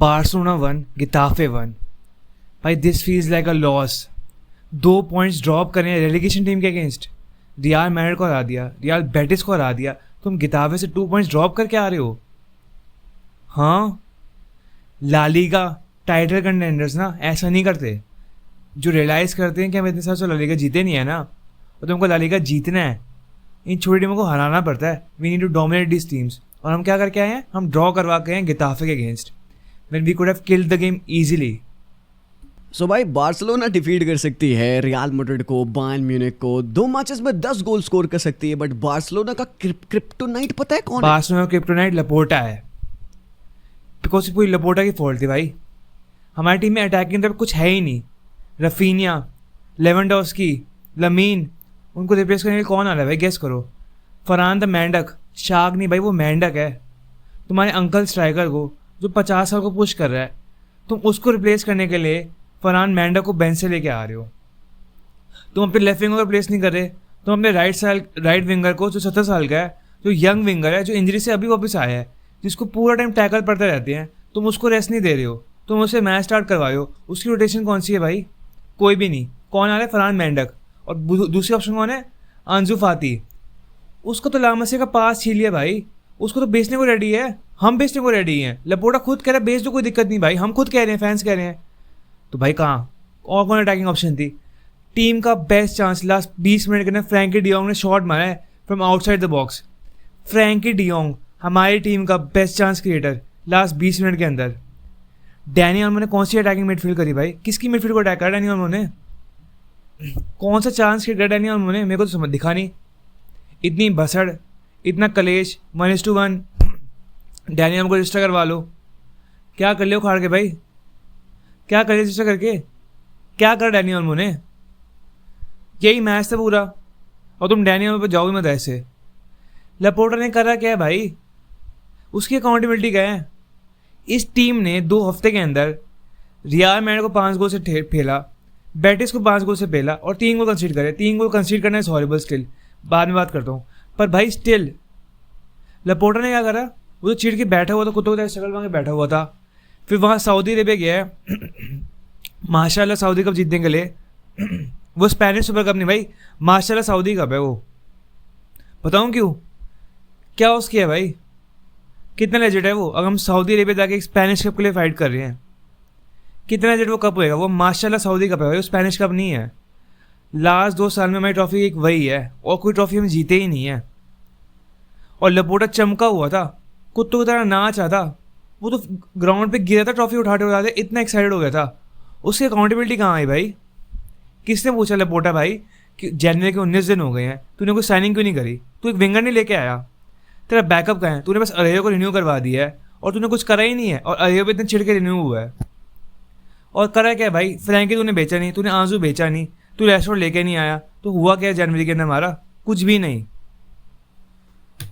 Barcelona 1 गिताफे 1। भाई this feels like a loss. 2 points drop करें relegation team के against. Riyal Madrid को हरा दिया, रियाल बेटिस को हरा दिया, तुम गिताफे से 2 पॉइंट्स ड्रॉप करके आ रहे हो। हाँ, ला लीगा टाइटल कंटेंडर्स ना ऐसा नहीं करते। जो रियलाइज़ करते हैं कि हम इतने साल से ला लीगा जीते नहीं है ना, और तुमको ला लीगा जीतना है, इन छोटी टीमों को हराना पड़ता है। We need to dominate this teams. और हम क्या करके आए हैं? हम ड्रॉ करवा के हैं गिताफे के against when we could have killed the game easily. So भाई बार्सिलोना डिफीट कर सकती है रियाल मैड्रिड को, बायर्न म्यूनिख को, 2 मैचेस में 10 गोल स्कोर कर सकती है, बट बार्सिलोना का क्रिप्टोनाइट पता है कौन है? बार्सिलोना का क्रिप्टोनाइट लपोर्टा है, बिकॉज पूरी लपोर्टा की फॉल्ट थी भाई। हमारी टीम में अटैकिंग तरफ कुछ है ही नहीं। रफीनिया, लेवेंडोस्की, लमीन, उनको रिप्लेस करने के लिए कौन आ रहा है भाई? गेस करो। फरहान द मेंढक, शार्क नहीं भाई, वो मेंढक है। तुम्हारे अंकल स्ट्राइकर को जो 50 साल को पुश कर रहा है, तुम उसको रिप्लेस करने के लिए फरहान मेंढक को बेंच से लेके आ रहे हो। तुम अपने लेफ्ट विंगर को रिप्लेस नहीं कर रहे, तुम अपने राइट विंगर को जो 70 साल का है, जो यंग विंगर है, जो इंजरी से अभी वापस आया है, जिसको पूरा टाइम टैकल पड़ते रहते हैं, तुम उसको रेस्ट नहीं दे रहे हो। तुम उसे मैच स्टार्ट करवाए हो। उसकी रोटेशन कौन सी है भाई? कोई भी नहीं। कौन आ रहा है? फरहान मेंढक। और दूसरी ऑप्शन कौन है? अंजू फाती। उसको तो लामसे का पास छीन लिया भाई, उसको तो बेचने को रेडी है। हम बेचने को रेडी हैं। लपोटा खुद कह रहा है बेच दो, कोई दिक्कत नहीं भाई, हम खुद कह रहे हैं, फैंस कह रहे हैं। तो भाई कहाँ और कौन अटैकिंग ऑप्शन थी? टीम का बेस्ट चांस लास्ट 20 मिनट के अंदर फ्रैंकी डियोंग ने शॉट मारा है from outside the box. Frenkie de Jong हमारी टीम का best chance creator last 20 minute के अंदर। डैनी ओल्मो ने कौन सी अटैकिंग मिडफील्ड करी भाई? किसकी मिडफील्ड को अटैक करा डैनी ओल्मो ने? कौन सा चांस क्रिएट करा डैनी ओल्मो ने? मेरे को तो समझ दिखा नहीं। इतनी भसड़, इतना कलेश, 1:1 डैनी ओल्मो को रजिस्टर करवा लो। क्या कर ले उखाड़ के भाई? क्या कर रजिस्टर करके? क्या कर डैनी ओल्मो ने? यही मैच था पूरा, और तुम डैनी ओल्मो पे जाओगे मत ऐसे। लपोर्टा ने करा क्या है भाई? उसकी अकाउंटेबिलिटी क्या है? इस टीम ने 2 हफ्ते के अंदर रियाल मैड्रिड को 5 गोल से फेला, बेटिस को 5 गोल से फेला, और 3 गोल कंसीड करे। 3 गोल कंसीड करना इज हॉरिबल स्टिल, बाद में बात करता हूँ। पर भाई स्टिल लपोर्टा ने क्या करा? वो तो चिढ़ के बैठा हुआ था, कुत्तों की शक्ल मांगे बैठा हुआ था। फिर वहाँ सऊदी अरेबिया गया है माशाल्लाह सऊदी कप जीतने के लिए। वो स्पेनिश सुपर कप नहीं भाई, माशाल्लाह सऊदी कप है वो। बताऊँ क्यों? क्या उसकी है भाई? कितना लेजेंड है वो? अगर हम सऊदी अरेबिया जाके एक स्पेनिश कप के लिए फाइट कर रहे हैं, कितना लेजेंड वो कप होएगा? वो माशाल्लाह सऊदी कप है भाई, वो स्पेनिश कप नहीं है। लास्ट 2 साल में हमारी ट्रॉफी एक वही है, और कोई ट्रॉफी हम जीते ही नहीं है। और लपोटा चमका हुआ था, कुत्तों की तरह नाच रहा था। वो तो ग्राउंड पे गिरा था ट्रॉफी उठाते उठाते, इतना एक्साइटेड हो गया था। उसकी अकाउंटेबिलिटी कहाँ आई भाई? किसने पूछा लपोटा भाई कि जनवरी के 19 दिन हो गए हैं, तूने कोई साइनिंग क्यों नहीं करी? तू एक विंगर नहीं लेके आया? तेरा बैकअप कहाँ है? तूने बस अरेयो को रिन्यू करवा दिया है, और तूने कुछ करा ही नहीं है, और अरेयो पे इतने चिढ़ के रिन्यू हुआ है। और करा क्या है भाई? फ्रैंकी तूने बेचा नहीं, तूने आंसू बेचा नहीं, तू रेस्टोरेंट लेके नहीं आया, तो हुआ क्या जनवरी के अंदर? हमारा कुछ भी नहीं।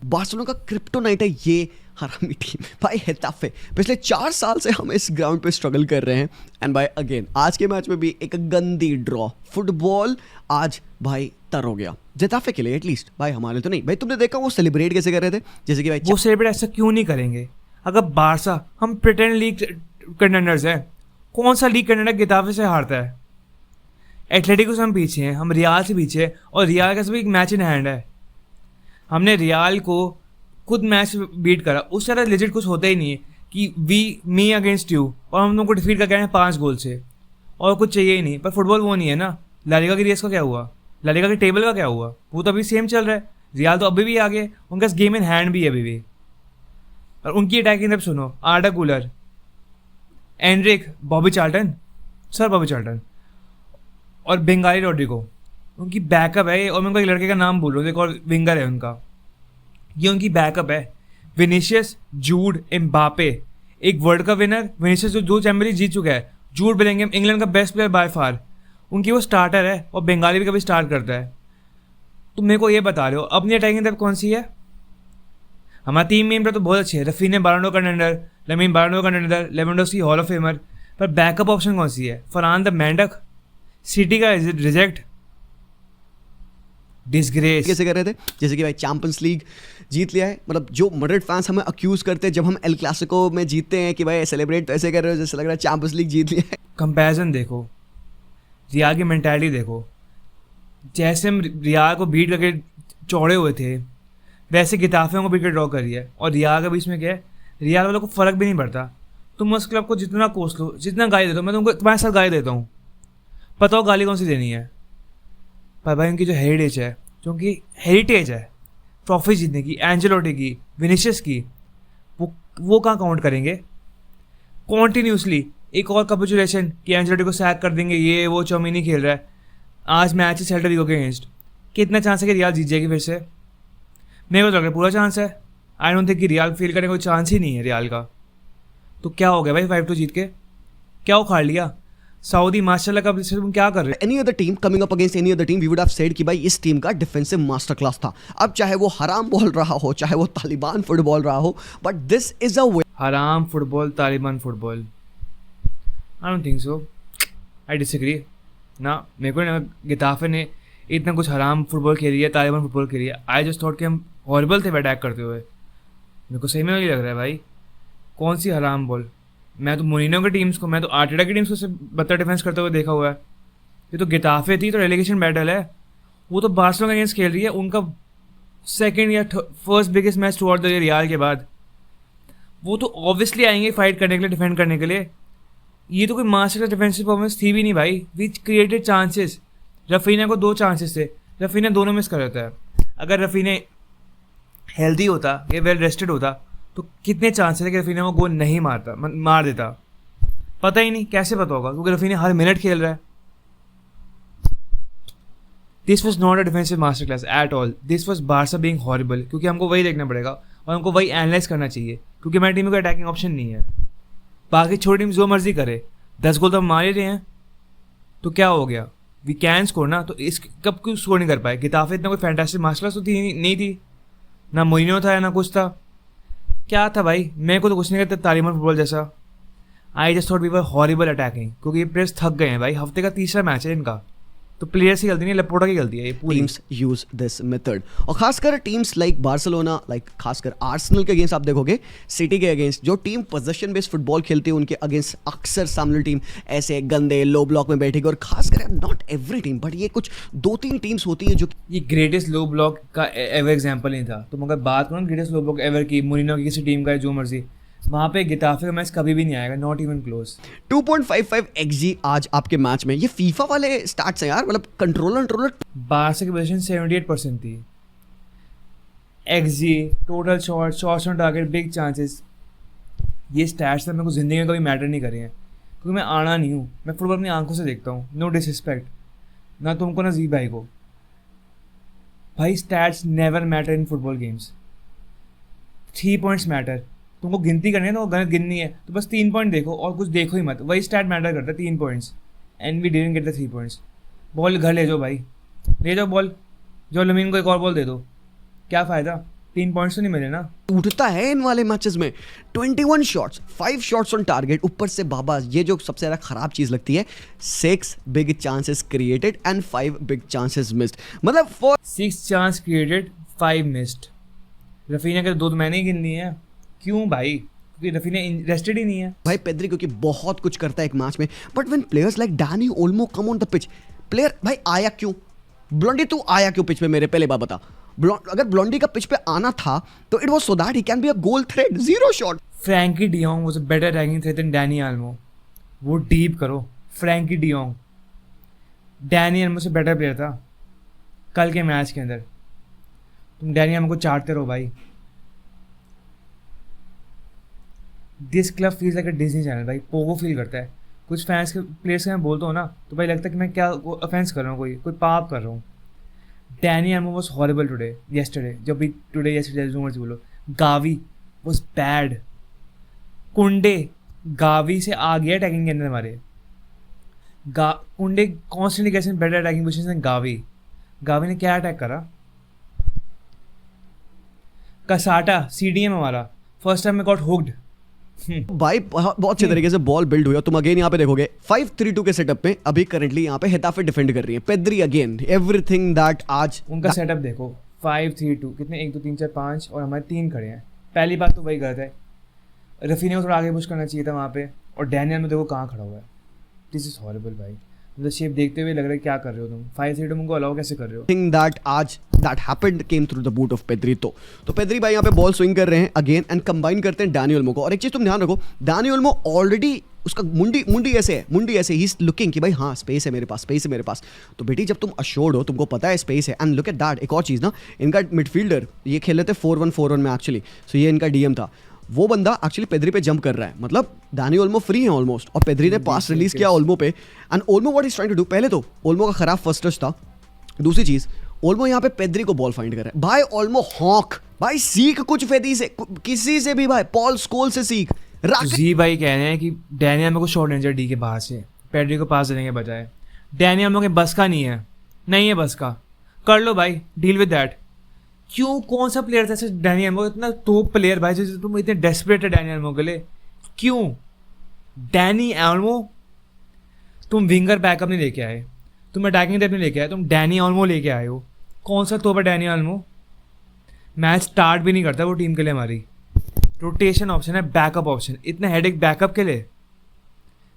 बार्सिलोना का क्रिप्टोनाइट है ये हरामी टीम भाई। हेताफे पिछले 4 साल से हम इस ग्राउंड पे स्ट्रगल कर रहे हैं, एंड भाई अगेन आज के मैच में भी एक गंदी ड्रॉ। फुटबॉल आज भाई तर हो गया जेताफे के लिए, एटलीस्ट भाई हमारे तो नहीं। भाई तुमने देखा वो सेलिब्रेट कैसे कर रहे थे? जैसे कि भाई वो सेलिब्रेट ऐसा क्यों नहीं करेंगे? अगर बारसा, हम प्रिटेंड लीग कंटेंडर्स हैं, कौन सा लीग कंटेंडर गिताफे से हारता है? एथलेटिको से हम पीछे हैं, हम रियाल से पीछे हैं, और रियाल का सब एक मैच इन हैंड है। हमने रियाल को खुद मैच बीट करा। उस तरह लेजिट कुछ होता ही नहीं है कि मी अगेंस्ट यू, और हम लोग को डिफीट करके आए हैं 5 गोल से, और कुछ चाहिए ही नहीं। पर फुटबॉल वो नहीं है ना। ला लीगा की रेस का क्या हुआ? ला लीगा के टेबल का क्या हुआ? वो तो अभी सेम चल रहा है। रियाल तो अभी भी आगे, उनका गेम इन हैंड भी है अभी भी। और उनकी अटैकिंग तरफ सुनो, आर्डा गुलर, Anrich, Bobby Charlton, sir Bobby Charlton, और बेंगाली रोड्रिगो उनकी बैकअप है। और मैं उनका एक लड़के का नाम बोल रहा हूँ, एक और विंगर है उनका, ये उनकी बैकअप है। विनीशियस, जूड, एम्बापे, एक वर्ल्ड कप विनर विनीशियस जो 2 चैंपियंस जीत चुका है। जूड बेलिंगहम इंग्लैंड का बेस्ट प्लेयर बाय फार, उनकी वो स्टार्टर है, और बेंगाली भी कभी स्टार्ट करता है। तुम मेरे को ये बता रहे हो अपनी अटैकिंग तरफ कौन सी है? हमारा टीम मेन तो बहुत अच्छी है। Raphinha Ballon d'Or contender, Lamine Ballon d'Or contender, Lewandowski hall of famer, पर बैकअप ऑप्शन कौन सी है? फरहान द मेंढक, सिटी का रिजेक्ट, डिसग्रेस। कैसे कर रहे थे, जैसे कि भाई चैंपियंस लीग जीत लिया है, मतलब जो मड्रिड फैंस हमें अक्यूज करते हैं जब हम एल क्लासिको में जीतते हैं कि भाई सेलिब्रेट तो ऐसे कर रहे हो जैसे लग रहा है चैंपियंस लीग जीत लिया है। कंपैरिजन देखो, रियाल की मेंटालिटी देखो, जैसे हम रियाल को बीट करके चौड़े हुए थे वैसे गिताफे को बीट कर ड्रॉ करी है। और रियाल के बीच में क्या है, रियाल वालों को फ़र्क भी नहीं पड़ता। तुम उस क्लब को जितना कोस लो, जितना गाली देता हो, मैं तुमको तुम्हारे साथ गाली देता हूँ, पता हो गाली कौन सी देनी है। पर भाई उनकी जो हेरिटेज है, जो उनकी हेरिटेज है ट्रॉफी जीतने की, एंजेलोटी की, विनिशियस की, वो कहाँ काउंट करेंगे। कॉन्टीन्यूसली एक और कैपिचुलेशन कि एंजेलोटी को सैक कर देंगे, ये वो चौमिनी खेल रहा है। आज मैच है सेल्टा विगो के अगेंस्ट, कितना चांस है कि रियाल जीत जाएगी फिर से। मेरे को तो लग रहा है पूरा चांस है। आई डोंट थिंक कि रियाल फील करने का कोई चांस ही नहीं है रियाल का। तो क्या हो गया भाई 5-2 जीत के, क्या उखाड़ लिया। सऊदी माशाल्लाह का तुम क्या कर रहे हो। Any other team coming up against any other team we would have said कि भाई इस टीम का डिफेंसिव मास्टर क्लास था। अब चाहे वो हराम बॉल रहा हो, चाहे वो तालिबान फुटबॉल रहा हो, बट दिस इज अ वे। हराम football, Taliban football, I don't think so, I disagree ना। मेरे को ना गिताफे ने इतना कुछ हराम फुटबॉल खेली है, तालिबान फुटबॉल खेली है। आई जस्ट थॉट कि हम हॉरिबल थे अटैक करते हुए। मेरे को सही में नहीं लग रहा है भाई, कौन सी हराम बॉल। मैं तो मोरिनो की टीम्स को, मैं तो आर्टेटा की टीम्स को सिर्फ बदतर डिफेंस करते हुए देखा हुआ है। ये तो गिताफे थी तो रेलीगेशन बैटल है, वो तो बार्सिलोना के अगेंस्ट खेल रही है, उनका सेकंड या first biggest match throughout the Real के बाद। वो तो ऑब्वियसली आएंगे फाइट करने के लिए, डिफेंड करने के लिए। ये तो कोई मास्टर डिफेंसिव परफॉर्मेंस थी भी नहीं भाई। Which created chances. रफीना को 2 चांसेस थे, रफीना दोनों मिस कर देता है। अगर रफीना हेल्दी होता या वेल रेस्टेड होता तो कितने चांसेस है कि रफीना वो गोल नहीं मारता, मार देता। पता ही नहीं, कैसे पता होगा, क्योंकि रफीना हर मिनट खेल रहा है। This was not a defensive master class at all, this was Barca being horrible. क्योंकि हमको वही देखना पड़ेगा और हमको वही एनालाइज करना चाहिए, क्योंकि हमारी टीम में कोई अटैकिंग ऑप्शन नहीं है। बाकी छोटी टीम जो मर्जी करे, 10 गोल तो हम मार ही रहे हैं, तो क्या हो गया। वी कैन स्कोर ना, तो इस कब क्यों स्कोर नहीं कर पाए। गिताफे इतना कोई फैंटास्टिक मास्टर क्लास तो नहीं थी, ना मोइनो था ना कुछ था। क्या था भाई, मेरे को तो कुछ नहीं करता तालिबान फुटबॉल जैसा। I just thought we were horrible attacking, क्योंकि ये प्लेयर्स थक गए हैं भाई। हफ्ते का 3रा मैच है इनका, तो प्लेयर्स की गलती नहीं, लेपोर्टा की गलती है ये पूरी। टीम्स यूज दिस मेथड, और खासकर टीम्स लाइक बार्सिलोना, लाइक खासकर आर्सेनल के अगेंस्ट आप देखोगे, सिटी के अगेंस्ट, जो टीम पोजीशन बेस्ड फुटबॉल खेलती है उनके अगेंस्ट अक्सर सामने टीम ऐसे गंदे लो ब्लॉक में बैठेगी। और खासकर नॉट एवरी टीम, बट ये कुछ 2-3 टीम्स होती हैं जो ये ग्रेटेस्ट लो ब्लॉक का एवर एग्जाम्पल नहीं था। तुम अगर बात करो ना ग्रेटेस्ट लो ब्लॉक एवर की, मोरिनो की किसी टीम का, जो मर्जी, वहाँ पे गिताफे का मैच कभी भी नहीं आएगा, नॉट इवन क्लोज। 2.55 XG आज आपके मैच में। ये फीफा वाले स्टार्ट्स हैं यार, मतलब कंट्रोलर बारसा की पोजीशन 78% थी। XG, total shots on target, big chances, ये स्टैट्स मेरे को ज़िंदगी में कभी मैटर नहीं करे हैं, क्योंकि मैं आना नहीं हूँ। मैं फुटबॉल अपनी आंखों से देखता हूँ, नो डिसरिस्पेक्ट ना तुमको ना जी भाई को। भाई stats never matter in football games. 3 points matter. तुमको गिनती करनी है तो गलत गिननी है तो बस 3 पॉइंट देखो और कुछ देखो ही मत, वही स्टैट मैटर करता है, 3 points. And we didn't get the 3 points. Ball घर ले जाओ भाई, ले जाओ बॉल, जो लमीन को एक और बॉल दे दो, क्या फ़ायदा, 3 पॉइंट्स तो नहीं मिले ना। उठता है इन वाले मैचेस में। 21 शॉट्स, 5 शॉट्स ऑन टारगेट, ऊपर से बाबा ये जो सबसे ज़्यादा खराब चीज़ लगती है, 6 big chances created and 5 big chances missed. मतलब 6 चांस क्रिएटेड, 5 मिस्ड। रफीना के 2 तो मैंने ही गिन लिए हैं। क्यों भाई, क्योंकि रफीना इंटरेस्टेड ही नहीं है भाई। पेद्री क्योंकि बहुत कुछ करता है एक मैच में, but when players like Danny Olmo come on the pitch, player भाई आया क्यों? ब्लॉन्डी तू आया क्यों पिच पे, मेरे पहले बात बता। अगर ब्लॉन्डी का पिच पे आना था तो it was so that he can be a goal threat, 0 shot. Frenkie de Jong was a better attacking threat than Dani Olmo. वो डीप करो, फ्रैंकी डियोंग डैनी ऑल्मो से बेटर प्लेयर था कल के मैच के अंदर। तुम डैनी ऑल्मो को चाटते रहो भाई। This club feels like a Disney channel भाई, पोगो फील करता है। कुछ फैंस के प्लेयर्स के मैं बोलता हूँ ना तो भाई लगता है कि मैं क्या ऑफेंस कर रहा हूँ, कोई पाप कर रहा हूँ। Danny Olmo was horrible today, yesterday, जब भी टुडे येस्टरडे जो मर्जी बोलो। Gavi was bad. कुंडे गावी से आ गया अटैकिंग के अंदर हमारे। कुंडे कॉन्स्टेंटली कैसे बेटर अटैकिंग पोजीशन से गावी ने क्या अटैक करा। कसाटा CDM हमारा फर्स्ट टाइम में गॉट हुक्ड, भाई बहुत अच्छे तरीके से बॉल बिल्ड हुई। तुम अगेन यहाँ पे देखोगे 5-3-2 के सेटअप में अभी करंटली यहाँ पे हेताफे डिफेंड कर रही है। पेद्री अगेन एवरीथिंग दैट आज उनका सेटअप देखो 5-3-2 कितने 1 2 3 4 5 और हमारे 3 खड़े हैं। पहली बात तो वही गलत है, रफीनिया को थोड़ा आगे पुश करना चाहिए था वहाँ पे, और डैनियल में देखो कहाँ खड़ा हुआ है। दिस इज हॉरिबल भाई, मतलब शेप देखते हुए लग रहा है क्या कर रहे हो तुम, 5-3-2 तुमको अलाउ कैसे कर रहे हो। थिंग दैट आज that happened came through the boot of Pedri. तो पेद्री भाई यहाँ पे बॉल स्विंग कर रहे हैं अगेन एंड कंबाइन करते हैं डैनी ओल्मो को। और एक चीज तुम ध्यान रखो, डैनी ओल्मो ऑलरेडी उसका मुंडी ऐसे ही इज लुकिंग कि भाई हाँ स्पेस है मेरे पास, स्पेस है मेरे पास। तो बेटी जब तुम अश्योर्ड हो, तुमको पता है स्पेस है, एंड लुक एट दैट। एक और चीज ना, इनका मिडफील्डर ये खेल रहे थे 4-1-4-1 में एक्चुअली, सो ये इनका डीएम था। वो बंदा एक्चुअली पेद्री पे जंप कर रहा है, मतलब डैनी ओल्मो फ्री है ऑलमोस्ट, और पेद्री ने पास रिलीज किया ओल्मो पे। And Olmo what is trying to do, पहले तो ओल्मो का खराब फर्स्ट टच था, दूसरी चीज ओल्मो यहाँ पे पेद्री को बॉल फाइंड कर रहा है। भाई ओल्मो हॉक, भाई सीख कुछ फेदी से, किसी से भी भाई, पॉल स्कोल से सीख। जी भाई कह रहे हैं कि डैनियल में को शॉर्ट रेंजर डी के बाहर से पेड्री को पास देने के बजाय, डैनियल में के बस का नहीं है बस का, कर लो भाई, डील विद दैट। क्यों, कौन सा प्लेयर था ऐसे डैनियल मो, इतना टॉप प्लेयर भाई, जो तुम इतने डेस्परेट है डैनियल मो के लिए, क्यों? डैनी एल्मो, तुम विंगर बैकअप नहीं लेके आए, तुम अटैकिंग डेप्थ नहीं लेके आए, तुम डैनी एल्मो लेके आए हो। कौन सा तोप है डैनी एल्मो? मैच स्टार्ट भी नहीं करता वो टीम के लिए हमारी। रोटेशन ऑप्शन है, बैकअप ऑप्शन, इतना हेडेक बैकअप के लिए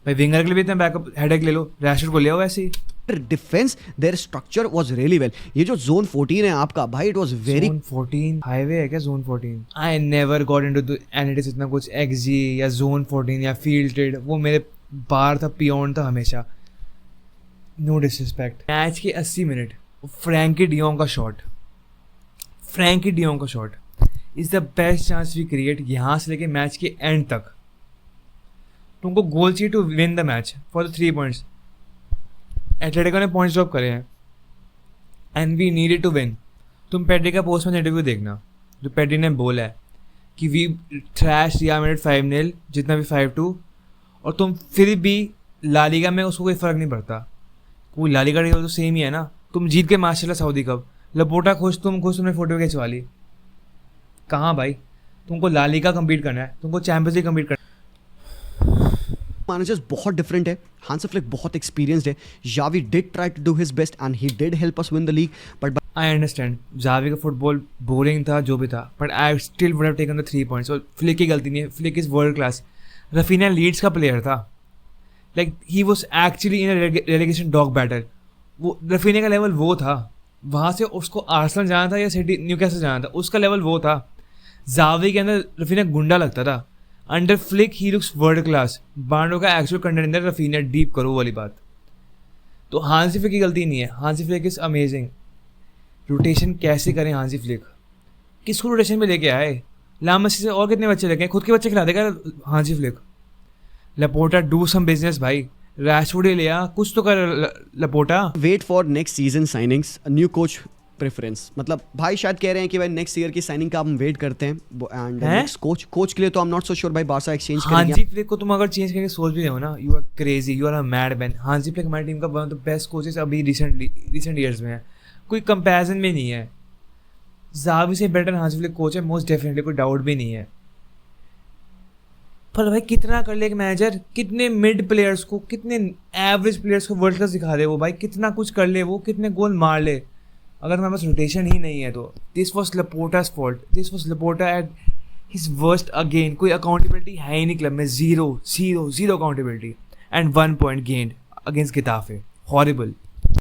भाई, विंगर के लिए भी इतना बैकअप हेडेक ले लो, रैशफोर्ड को ले आओ ऐसे ही। Defence their structure was really well. ये जो जोन 14 है आपका भाई, it was very zone 14 highway है क्या? Zone 14 I never got into analytics, इतना कुछ एक्सजी या जोन 14 या फील्ड ट्रेड, वो मेरे बाहर था, पियोन था हमेशा। No disrespect. मैच के 80 मिनट फ्रैंकी डियोंग का shot is the best chance we create, यहाँ से लेके मैच के एंड तक। तुमको गोल चाहिए to win the match for the 3 points. Atletico ने पॉइंट्स ड्रॉप करे हैं and we needed to win. तुम पेड्री का पोस्ट मैच इंटरव्यू देखना, जो पेड्री ने बोला है कि वी थ्रैश रियल मैड्रिड 5-0, जितना भी 5-2, और तुम फिर भी ला लीगा में उसको कोई फ़र्क नहीं पड़ता, कोई ला लीगा तो सेम ही है ना। तुम जीत के माशाल्लाह सऊदी कप, लपोटा खुश, तुमने फोटो खिंचवा ली। कहाँ भाई, तुमको ला लीगा कम्पीट करना है, तुमको चैंपियंस लीग कम्पीट करना है। मैनेजर्स बहुत डिफरेंट है, हांसी फ्लिक बहुत एक्सपीरियंस्ड है। Xavi did try to do his best and he did help us win the league, but I understand Xavi का फुटबॉल बोरिंग था, जो भी था, but I still would have taken the 3 points. और Flick की गलती नहीं है, Flick is world class. Raphinha Leeds का प्लेयर था, like he was actually in relegation dog battle. वो रफीनिया का लेवल वो था, वहाँ से उसको आर्सेनल जाना था या सिटी न्यूकैसल जाना था, उसका लेवल वो था। जावी के अंदर रफीनिया गुंडा लगता था, under flick he looks world class. बांडो का एक्चुअल कंटेंडर रफीनिया, डीप करो वाली बात। तो हांसी फ्लिक की गलती नहीं है, Hansi flick is amazing. Rotation कैसे करें हांसी फ्लिक, किसको रोटेशन में लेके आए? लामसी से और कितने बच्चे लेके आए? खुद के बच्चे खिला देगा Hansi Flick. Laporta do some business भाई, रैशफोर्ड ही लिया, कुछ तो कर Laporta. Wait for next season signings, new coach preference. मतलब भाई शायद कह रहे हैं कि भाई नेक्स्ट ईयर की साइनिंग का हम वेट करते हैं, एंड नेक्स्ट कोच के लिए तो I am not so sure भाई, बारसा एक्सचेंज करेंगे। हांसी फ्लिक को तुम अगर चेंज करके सोच भी रहे हो ना, you are crazy, you are a mad man. Hansi Flick हमारी टीम का one of the best coaches अभी रिसेंट ईयर्स में है, कोई कंपैरिजन में नहीं है। जावी से बेटर हांसी फ्लिक कोच है मोस्ट डेफिनेटली, कोई डाउट भी नहीं है। पर भाई कितना कर ले एक मैनेजर, कितने मिड प्लेयर्स को, कितने एवरेज प्लेयर्स को वर्ल्ड क्लास दिखा दे वो भाई, कितना कुछ कर ले वो, कितने गोल मार ले। अगर हमारे पास रोटेशन ही नहीं है तो this was Laporta's fault, this was Laporta at his worst again. कोई अकाउंटेबिलिटी है ही नहीं क्लब में, zero accountability and 1 point gained against Getafe, horrible.